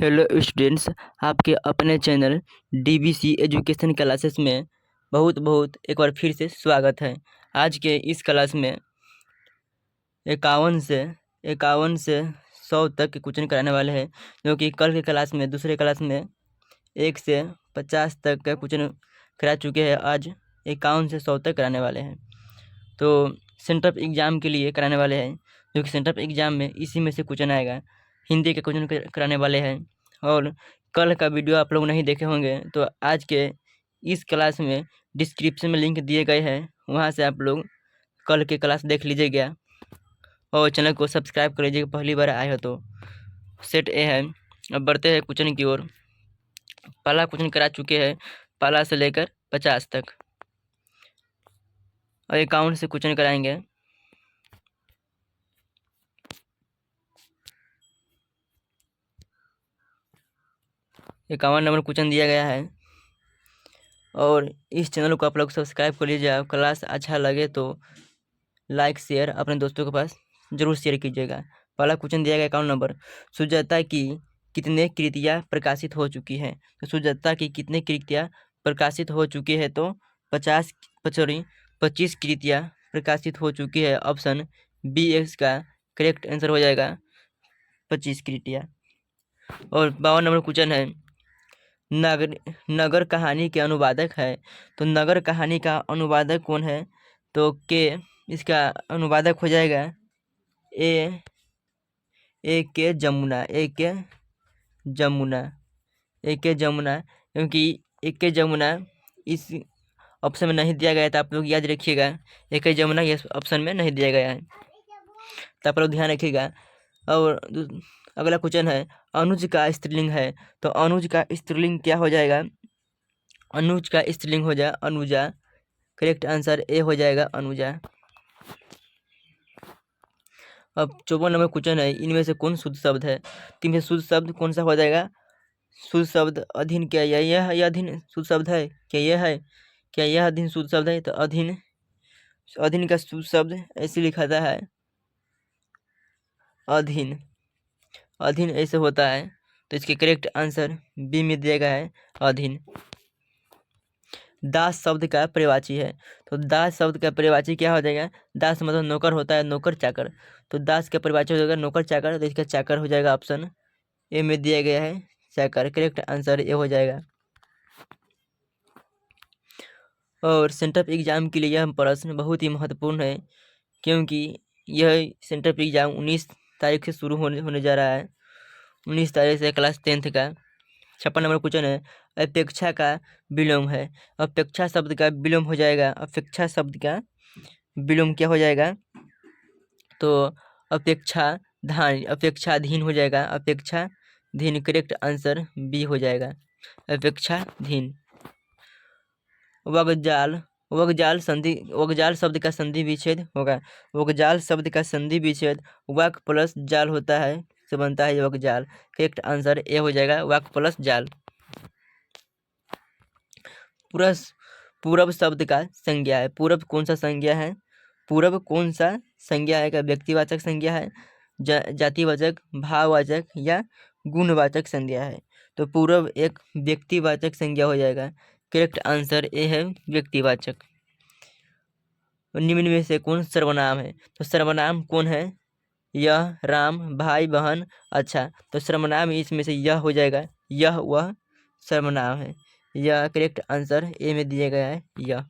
Hello students, आपके अपने channel DBC education classes में बहुत एक बार फिर से स्वागत है। आज के इस क्लास में 51 से 100 तक के क्वेश्चन कराने वाले हैं, जो कि कल के क्लास में दूसरे क्लास में 1 से 50 तक का क्वेश्चन करा चुके हैं। आज 51 से 100 तक कराने वाले हैं, तो सेंट्रल एग्ज़ाम के लिए कराने वाले हैं, जो कि सेंट्रल एग्ज़ाम में इसी में से क्वेश्चन आएगा। हिंदी के क्वेश्चन कराने वाले हैं, और कल का वीडियो आप लोग नहीं देखे होंगे तो आज के इस क्लास में डिस्क्रिप्शन में लिंक दिए गए हैं, वहां से आप लोग कल के क्लास देख लीजिएगा और चैनल को सब्सक्राइब कर लीजिएगा। पहली बार आए हो तो सेट ए है। अब बढ़ते हैं क्वेश्चन की ओर। पहला क्वेश्चन करा चुके हैं, पहला से लेकर 50 तक, और अकाउंट से क्वेश्चन कराएंगे। इक्यावन नंबर क्वेश्चन दिया गया है, और इस चैनल को आप लोग सब्सक्राइब कर लीजिए। आप क्लास अच्छा लगे तो लाइक शेयर अपने दोस्तों के पास जरूर शेयर कीजिएगा। पहला क्वेश्चन दिया गया 51 नंबर, सुजाता की कितने कृतियाँ प्रकाशित हो चुकी हैं। तो सुजाता की कितने कृतियाँ प्रकाशित हो चुकी है, तो 25 कृतियाँ प्रकाशित हो चुकी है। ऑप्शन बी इसका करेक्ट आंसर हो जाएगा, 25 कृतियाँ। और 52 नंबर क्वेश्चन है, नगर कहानी के अनुवादक है। तो नगर कहानी का अनुवादक कौन है, तो के इसका अनुवादक हो जाएगा ए के जमुना, क्योंकि ए के जमुना इस ऑप्शन में नहीं दिया गया था। आप लोग याद रखिएगा, ए के जमुना ये ऑप्शन में नहीं दिया गया है, तो आप लोग ध्यान रखिएगा। और अगला क्वेश्चन है, अनुज का स्त्रीलिंग है। तो अनुज का स्त्रीलिंग क्या हो जाएगा, अनुज का स्त्रीलिंग हो जाए अनुजा। करेक्ट आंसर ए हो जाएगा, अनुजा। अब 54 नंबर क्वेश्चन है, इनमें से कौन शुद्ध शब्द है। तो इनमें शुद्ध शब्द कौन सा हो जाएगा, शुद्ध शब्द अधीन। क्या यह अधीन शुद्ध शब्द है, क्या यह अधीन शुद्ध शब्द है। तो अधीन का शुद्ध शब्द ऐसे लिखा था है, अधीन ऐसे होता है। तो इसके करेक्ट आंसर बी में दिया गया है, अधीन। दास शब्द का पर्यायवाची है। तो दास शब्द का पर्यायवाची क्या हो जाएगा, दास मतलब नौकर होता है, नौकर चाकर। तो दास का पर्यायवाची हो जाएगा नौकर चाकर, तो इसका चाकर हो जाएगा, ऑप्शन ए में दिया गया है, चाकर। करेक्ट आंसर ए हो जाएगा। और सेंट्रल एग्जाम के लिए यह प्रश्न बहुत ही महत्वपूर्ण है, क्योंकि यह सेंट्रल एग्जाम 19 तारीख से शुरू होने जा रहा है। 19 तारीख से क्लास 10th का। 56 नंबर क्वेश्चन है, अपेक्षा का विलोम है। अपेक्षा शब्द का विलोम हो जाएगा, अपेक्षा शब्द का विलोम क्या हो जाएगा, तो अपेक्षाधीन हो जाएगा, अपेक्षाधीन। करेक्ट आंसर बी हो जाएगा, अपेक्षाधीन। वगजाल शब्द का संधि विच्छेद होगा। वगजाल शब्द का संधि विच्छेद वाक प्लस जाल होता है, से बनता है वगजाल। करेक्ट आंसर ए हो जाएगा, वाक प्लस जाल। पूरब शब्द का संज्ञा है। पूरब कौन सा संज्ञा है, पूरब कौन सा संज्ञा है, का व्यक्तिवाचक संज्ञा है, जातिवाचक, भाववाचक या गुणवाचक संज्ञा है। तो पूरब एक व्यक्तिवाचक संज्ञा हो जाएगा। करेक्ट आंसर ए है, व्यक्तिवाचक। निम्न में से कौन सर्वनाम है। तो सर्वनाम कौन है, यह, राम, भाई, बहन, अच्छा। तो सर्वनाम इसमें से यह हो जाएगा, यह वह सर्वनाम है, यह। करेक्ट आंसर ए में दिया गया है, यह।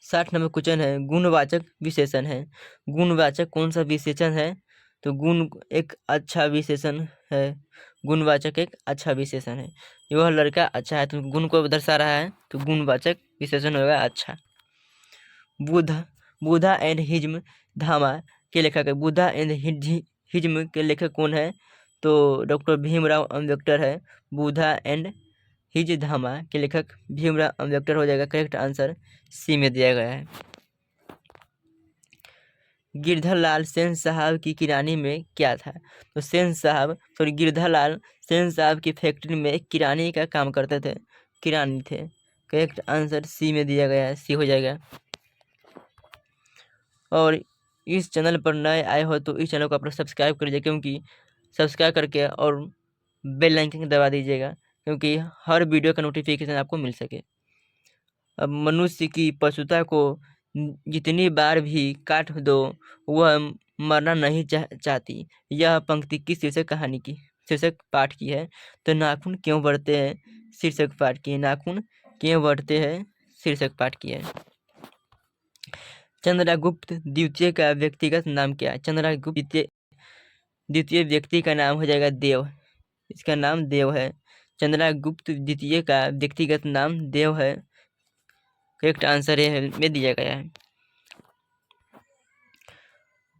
60 नंबर क्वेश्चन है, गुणवाचक विशेषण है। गुणवाचक कौन सा विशेषण है, तो गुण एक अच्छा विशेषण है, गुणवाचक एक अच्छा विशेषण है। वह लड़का अच्छा है, तो गुण को दर्शा रहा है, तो गुणवाचक विशेषण होगा अच्छा। बुधा एंड हिज्म धामा के लेखक है। बुधा एंड हिज्म के लेखक कौन है, तो डॉक्टर भीमराव अम्बेडकर है। बुधा एंड हिज धामा के लेखक भीमराव अम्बेडकर हो जाएगा। करेक्ट आंसर सी में दिया गया है। गिरधरलाल सेन साहब की किरानी में क्या था। तो गिरधरलाल सेन साहब की फैक्ट्री में किरानी का काम करते थे, किरानी थे। करेक्ट आंसर सी में दिया गया है, सी हो जाएगा। और इस चैनल पर नए आए हो तो इस चैनल को आप लोग सब्सक्राइब कर लीजिए, क्योंकि सब्सक्राइब करके और बेल आइकन दबा दीजिएगा, क्योंकि हर वीडियो का नोटिफिकेशन आपको मिल सके। अब मनुष्य की पशुता को जितनी बार भी काट दो, वह मरना नहीं चाहती। यह पंक्ति किस शीर्षक कहानी की, शीर्षक पाठ की है? तो नाखून क्यों बढ़ते हैं, शीर्षक पाठ की है। नाखून क्यों बढ़ते हैं, शीर्षक पाठ की है। चंद्रगुप्त द्वितीय का व्यक्तिगत नाम क्या है? चंद्रगुप्त द्वितीय व्यक्ति का नाम हो जाएगा देव। इसका नाम देव है। चंद्रगुप्त द्वितीय का व्यक्तिगत नाम देव है। करेक्ट आंसर में दिया गया है।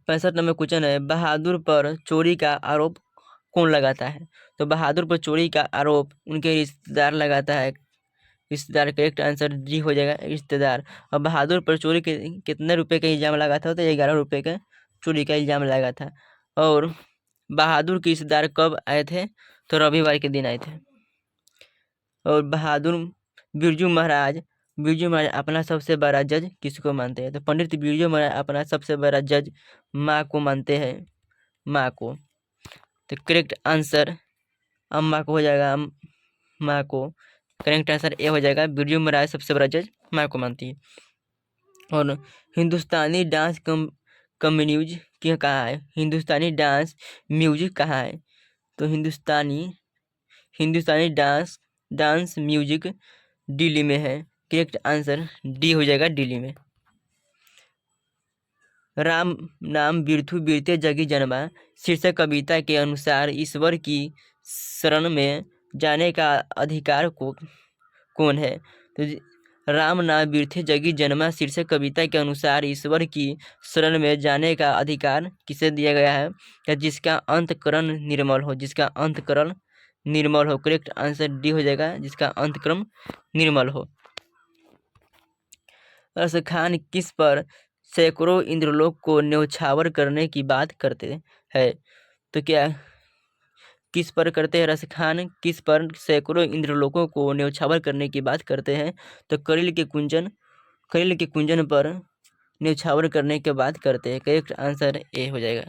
65 नंबर क्वेश्चन है, बहादुर पर चोरी का आरोप कौन लगाता है? तो बहादुर पर चोरी का आरोप उनके रिश्तेदार लगाता है। रिश्तेदार, करेक्ट आंसर डी हो जाएगा, रिश्तेदार। और बहादुर पर चोरी के कितने रुपए का इल्जाम लगा था? तो 11 रुपये का चोरी का इल्जाम लगा था। और बहादुर के रिश्तेदार कब आए थे? तो रविवार के दिन आए थे। और बिरजू महाराज अपना सबसे बड़ा जज किसको मानते हैं? तो पंडित बिरजू महाराज अपना सबसे बड़ा जज माँ को मानते हैं, माँ को। तो करेक्ट आंसर अम्मा को हो जाएगा, माँ को। करेक्ट आंसर ए हो जाएगा, बिरजू महाराज सबसे बड़ा जज माँ को मानती है। और हिंदुस्तानी डांस कम्युनिज क्या कहाँ है? हिंदुस्तानी डांस म्यूजिक कहाँ है? तो हिंदुस्तानी डांस म्यूजिक दिल्ली में है। करेक्ट आंसर डी हो जाएगा, दिल्ली में। राम नाम बिरथु बिरते जगी जन्मा शीर्षक कविता के अनुसार ईश्वर की शरण में जाने का अधिकार कौन है? तो राम नाम बिरथे जगी जन्मा शीर्षक कविता के अनुसार ईश्वर की शरण में जाने का अधिकार किसे दिया गया है? या जिसका अंतकरण निर्मल हो, जिसका अंतकरण निर्मल हो। करेक्ट आंसर डी हो जाएगा, जिसका अंतकरण निर्मल हो। रस खान किस पर सैकड़ों इंद्रलोक को न्यौछावर करने की बात करते हैं? तो क्या किस पर करते हैं? रस खान किस पर सैकड़ों इंद्रलोकों को न्यौछावर करने की बात करते हैं? तो कलिल के कुंजन पर न्यौछावर करने की बात करते हैं। करेक्ट आंसर ए हो जाएगा।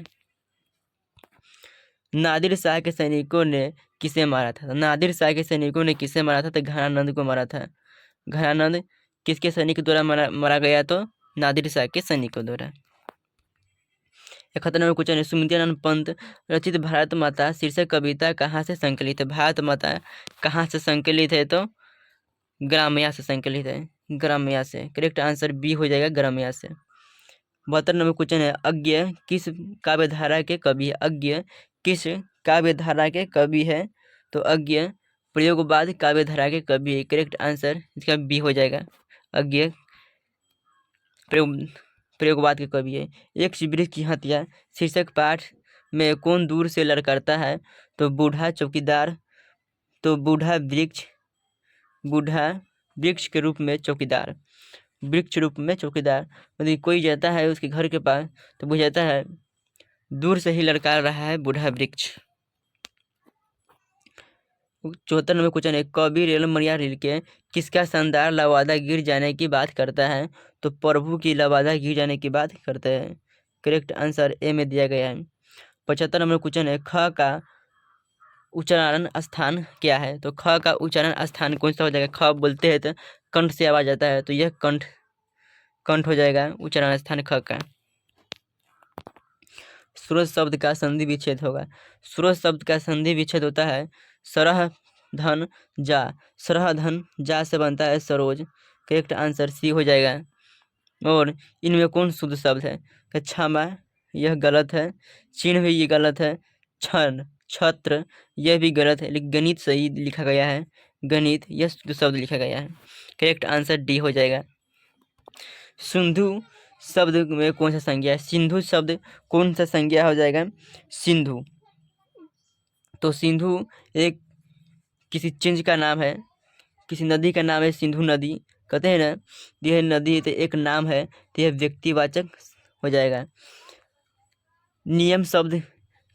नादिर शाह के सैनिकों ने किसे मारा था? नादिर शाह के सैनिकों ने किसे मारा था? तो घनानंद को मारा था। घनानंद किसके सैनिक द्वारा मारा गया? तो नादिर शाह के सैनिकों द्वारा। 71 क्वेश्चन है, सुमतियानंद पंत रचित भारत माता शीर्षक कविता कहाँ से संकलित है? भारत माता कहाँ से संकलित है? तो ग्राम्या से संकलित है, ग्राम्या से। करेक्ट आंसर बी हो जाएगा, ग्राम्या से। 72 नंबर क्वेश्चन है, अज्ञ किस काव्यधारा के कवि है? अज्ञ किस काव्यधारा के कवि है? तो अज्ञ प्रयोगवाद काव्यधारा के कवि है। करेक्ट आंसर इसका बी हो जाएगा, अज्ञ प्रयोगवाद के कवि है। एक वृक्ष की हत्या शीर्षक पाठ में कौन दूर से ललकारता है? तो बूढ़ा चौकीदार। तो बूढ़ा वृक्ष के रूप में चौकीदार, वृक्ष रूप में चौकीदार। यदि कोई जाता है उसके घर के पास तो बुझाता है दूर से ही ललकार रहा है बूढ़ा वृक्ष। 74 नंबर क्वेश्चन है, कवि रेल मरिया रेल के किसका शानदार लवादा गिर जाने की बात करता है? तो प्रभु की लवादा गिर जाने की बात करते हैं। करेक्ट आंसर ए में दिया गया है। 75 नंबर क्वेश्चन है, ख का उच्चारण स्थान क्या है? तो ख का उच्चारण स्थान कौन सा हो जाएगा? ख बोलते हैं तो कंठ से आवाज आता है, तो यह कंठ हो जाएगा उच्चारण स्थान ख का। सूरज शब्द का संधि विच्छेद होगा। सूरज शब्द का संधि विच्छेद होता है सरह धन जा। सरह धन जा से बनता है सरोज। करेक्ट आंसर सी हो जाएगा। और इनमें कौन शुद्ध शब्द है? क्षमा यह गलत है, चिन्ह भी ये गलत है, क्षण छत्र यह भी गलत है, लेकिन गणित सही लिखा गया है, गणित यह शुद्ध शब्द लिखा गया है। करेक्ट आंसर डी हो जाएगा। सिंधु शब्द में कौन सा संज्ञा है? सिंधु शब्द कौन सा संज्ञा हो जाएगा? सिंधु। तो सिंधु एक किसी चीज का नाम है, किसी नदी का नाम है सिंधु नदी। कहते हैं ना यह नदी तो एक नाम है, तो यह व्यक्तिवाचक हो जाएगा। नियम शब्द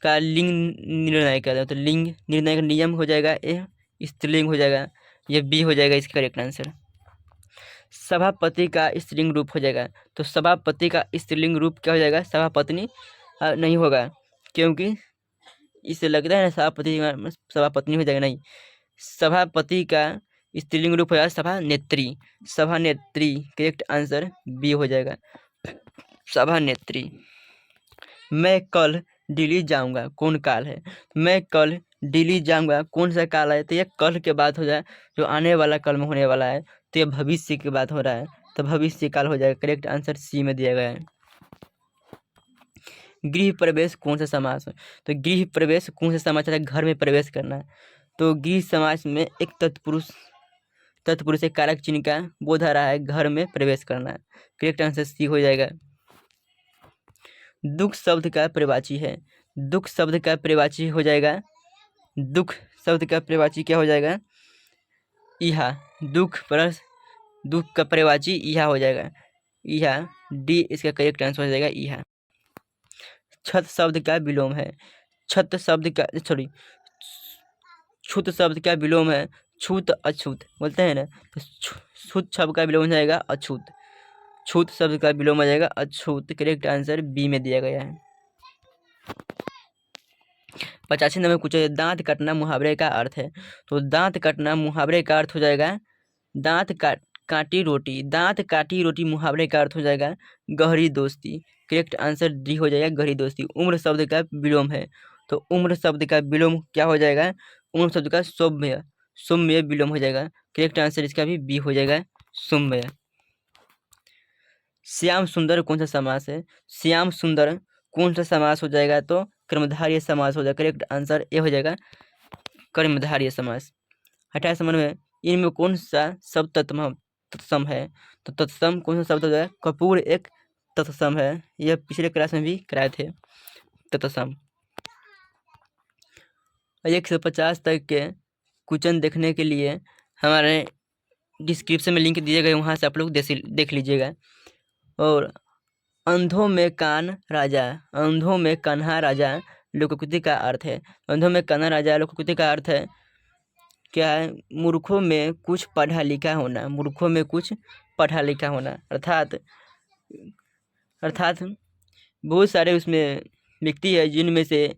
का लिंग निर्णय करते हैं, तो लिंग निर्णय का नियम हो जाएगा ए, स्त्रीलिंग हो जाएगा, यह बी हो जाएगा इसका करेक्ट आंसर। सभापति का स्त्रीलिंग रूप हो जाएगा। तो सभापति का स्त्रीलिंग रूप क्या हो जाएगा? सभापत्नी नहीं होगा, क्योंकि इससे लगता है ना सभापति सभापत्नी हो जाएगा, नहीं, सभापति का स्त्रीलिंग रूप हो जाएगा सभा नेत्री। सभा नेत्री करेक्ट आंसर बी हो जाएगा, सभा नेत्री। मैं कल दिल्ली जाऊंगा, कौन काल है? मैं कल दिल्ली जाऊंगा, कौन सा काल है? तो ये कल के बात हो जाए, जो आने वाला कल में होने वाला है, तो ये भविष्य की बात हो रहा है, तो भविष्य काल हो जाएगा। करेक्ट आंसर सी में दिया गया है। गृह प्रवेश कौन सा समास है? तो गृह प्रवेश कौन सा समास है? घर में प्रवेश करना है। तो गृह समास में एक तत्पुरुष एक कारक चिन्ह का बोध आ रहा है, घर में प्रवेश करना है। करेक्ट आंसर सी हो जाएगा। दुख शब्द का प्रवाची है, दुख शब्द का प्रवाची हो जाएगा, दुख शब्द का प्रवाची क्या हो जाएगा? इहा। दुख प्लस दुख का प्रवाची इहा हो जाएगा, इहा। डी इसका करेक्ट आंसर हो जाएगा, इहा। छत शब्द का विलोम है, छत शब्द का सॉरी छूत शब्द का विलोम है, छूत अछूत बोलते हैं ना, तो छूत शब्द का विलोम हो जाएगा अछूत, छूत शब्द का विलोम हो जाएगा अछूत। करेक्ट आंसर बी में दिया गया है। 85 नंबर पूछा है दांत कटना मुहावरे का अर्थ है। तो दांत कटना मुहावरे का अर्थ हो जाएगा दांत काटी रोटी, दांत काटी रोटी मुहावरे का अर्थ हो जाएगा गहरी दोस्ती। करेक्ट आंसर डी हो जाएगा गहरी दोस्ती। उम्र शब्द का विलोम है, तो उम्र शब्द का विलोम क्या हो जाएगा? उम्र शब्द का सौम्य, सौम्य विलोम हो जाएगा। करेक्ट आंसर इसका भी बी हो जाएगा सौम्य। श्याम सुंदर कौन सा समास है? श्याम सुंदर कौन सा समास हो जाएगा? तो कर्मधारय समास हो जाएगा। करेक्ट आंसर ए हो जाएगा कर्मधारय समास। 28 नंबर में इनमें कौन सा शब्द तत्सम है? तो तत्सम कौन सा शब्द हो जाएगा? कपूर एक तत्सम है, यह पिछले क्लास में भी कराए थे तत्सम। 1 से 50 तक के क्वेश्चन देखने के लिए हमारे डिस्क्रिप्शन में लिंक दिए गए, वहाँ से आप लोग देख लीजिएगा। और अंधों में कान राजा, अंधों में कान्हा राजा लोकोक्ति का अर्थ है। अंधों में कान्हा राजा लोकोक्ति का अर्थ है क्या है? मूर्खों में कुछ पढ़ा लिखा होना, मूर्खों में कुछ पढ़ा लिखा होना, अर्थात बहुत सारे उसमें व्यक्ति है जिनमें से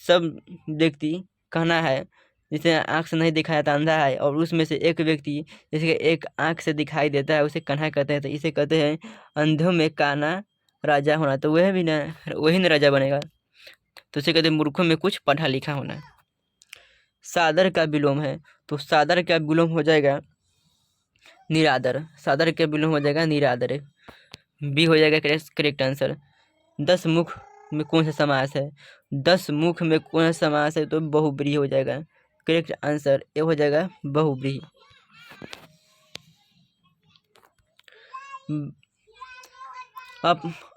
सब व्यक्ति कहना है जिसे आँख से नहीं दिखाया जाता अंधा है, और उसमें से एक व्यक्ति जिसे एक आँख से दिखाई देता है उसे कान्हा कहते हैं, तो इसे कहते हैं अंधों में कान्हा राजा होना। तो वह भी ना वही ना राजा बनेगा, तो उसे कहते हैं मूर्खों में कुछ पढ़ा लिखा होना। सादर का विलोम है, तो सादर का विलोम हो जाएगा निरादर, सादर का विलोम हो जाएगा निरादर। बी हो जाएगा करेक्ट आंसर। 10 मुख में कौन सा समास है? 10 मुख में कौन सा समास है? तो बहुब्रीहि हो जाएगा। करेक्ट आंसर ए हो जाएगा बहुब्रीहि।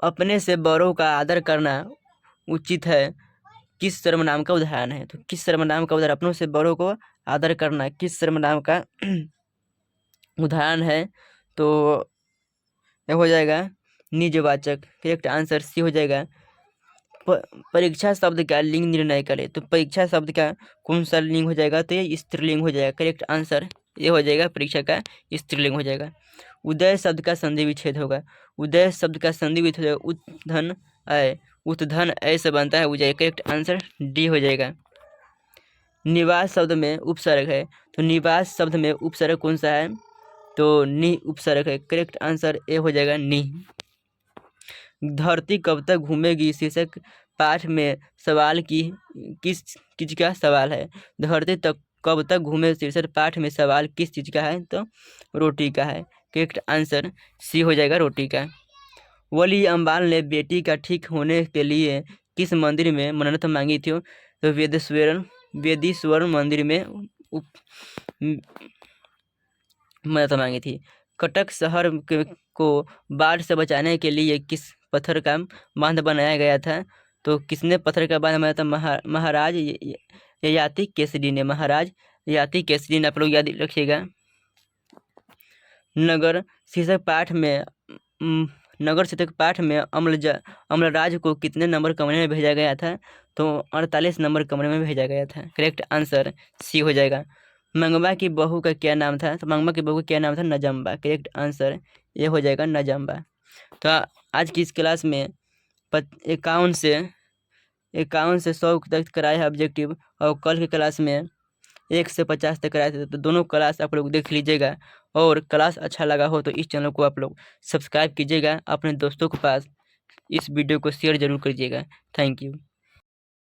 अपने से बड़ों का आदर करना उचित है, किस सर्वनाम का उदाहरण है? तो किस सर्वनाम का उदाहरण? अपनों से बड़ों को आदर करना किस सर्वनाम का उदाहरण है? तो यह हो जाएगा निजवाचक। करेक्ट आंसर सी हो जाएगा। परीक्षा शब्द का लिंग निर्णय करें, तो परीक्षा शब्द का कौन सा लिंग हो जाएगा? तो ये स्त्रीलिंग हो जाएगा। करेक्ट आंसर ये हो जाएगा परीक्षा का स्त्रीलिंग हो जाएगा। उदय शब्द का संधि विच्छेद होगा, उदय शब्द का संधि विच्छेद होगा उत्धन अय, उत्धन अय से बनता है उदय। करेक्ट आंसर डी हो जाएगा। निवास शब्द में उपसर्ग है, तो निवास शब्द में उपसर्ग कौन सा है? तो नि उपसर्ग है। करेक्ट आंसर ए हो जाएगा नि। धरती कब तक घूमेगी शीर्षक पाठ में सवाल किस चीज का सवाल है? धरती तक कब तक घूमे शीर्षक पाठ में सवाल किस चीज का है? तो रोटी का है। करेक्ट आंसर सी हो जाएगा रोटी का। वली अम्बाल ने बेटी का ठीक होने के लिए किस मंदिर में मन्नत मांगी थी? तो वेदीश्वर मंदिर में मन्नत मांगी थी। कटक शहर को बाढ़ से बचाने के लिए किस पत्थर का बांध बनाया गया था? तो किसने पत्थर का बांध बनाया था? महाराज ययाति केसरी ने, महाराज ययाति केसरी ने। आप लोग याद रखिएगा। नगर शीर्षक पाठ में अम्लराज को कितने नंबर कमरे में भेजा गया था? तो 48 नंबर कमरे में भेजा गया था। करेक्ट आंसर सी हो जाएगा। मंगवा की बहू का क्या नाम था? तो मंगवा की बहू का क्या नाम था? नजम्बा। करेक्ट आंसर ये हो जाएगा नजम्बा। तो आज की इस क्लास में 51 51 से 100 तक कराया है ऑब्जेक्टिव, और कल की क्लास में 1 से 50 तक कराए थे। तो दोनों क्लास आप लोग देख लीजिएगा, और क्लास अच्छा लगा हो तो इस चैनल को आप लोग सब्सक्राइब कीजिएगा, अपने दोस्तों के पास इस वीडियो को शेयर जरूर कीजिएगा। Thank you.